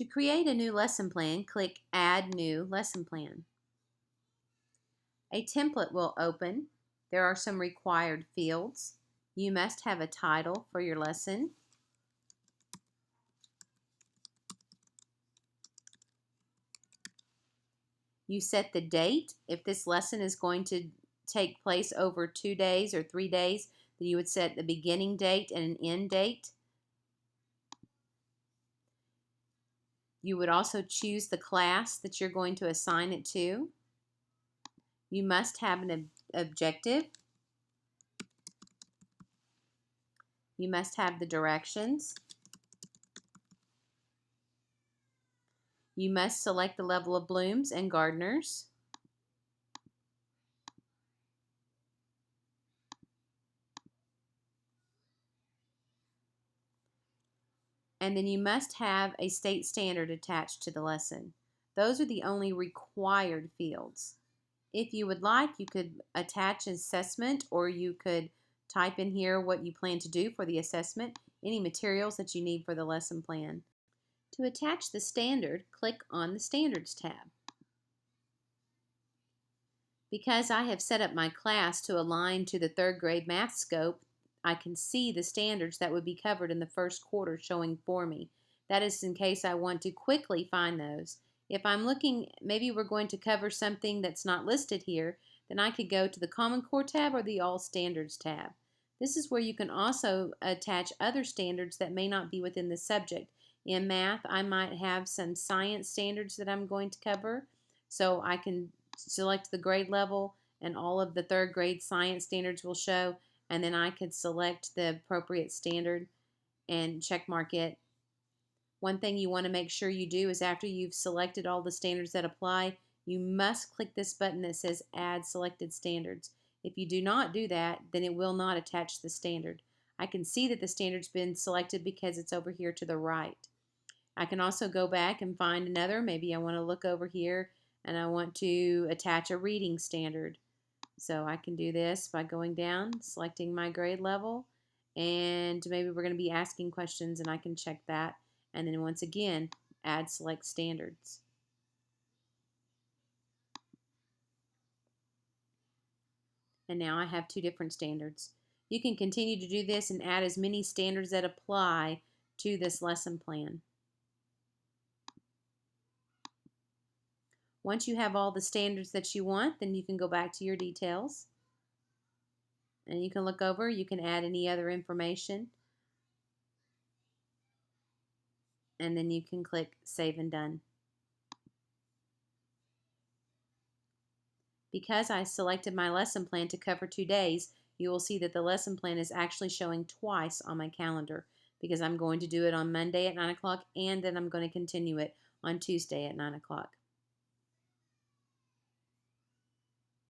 To create a new lesson plan, click Add New Lesson Plan. A template will open. There are some required fields. You must have a title for your lesson. You set the date. If this lesson is going to take place over 2 days or 3 days, then you would set the beginning date and an end date. You would also choose the class that you're going to assign it to. You must have an objective. You must have the directions. You must select the level of Blooms and Gardners. And then you must have a state standard attached to the lesson. Those are the only required fields. If you would like, you could attach an assessment, or you could type in here what you plan to do for the assessment, any materials that you need for the lesson plan. To attach the standard, click on the Standards tab. Because I have set up my class to align to the 3rd grade math scope, I can see the standards that would be covered in the first quarter showing for me. That is in case I want to quickly find those. If I'm looking, maybe we're going to cover something that's not listed here, then I could go to the Common Core tab or the All Standards tab. This is where you can also attach other standards that may not be within the subject. In math, I might have some science standards that I'm going to cover, so I can select the grade level and all of the 3rd grade science standards will show, and then I could select the appropriate standard and check mark it. One thing you want to make sure you do is after you've selected all the standards that apply, you must click this button that says Add Selected Standards. If you do not do that, then it will not attach the standard. I can see that the standard's been selected because it's over here to the right. I can also go back and find another. Maybe I want to look over here and I want to attach a reading standard. So I can do this by going down, selecting my grade level, and maybe we're going to be asking questions and I can check that. And then once again, add select standards. And now I have 2 different standards. You can continue to do this and add as many standards that apply to this lesson plan. Once you have all the standards that you want, then you can go back to your details. And you can look over, you can add any other information. And then you can click Save and Done. Because I selected my lesson plan to cover 2 days, you will see that the lesson plan is actually showing twice on my calendar because I'm going to do it on Monday at 9 o'clock and then I'm going to continue it on Tuesday at 9 o'clock.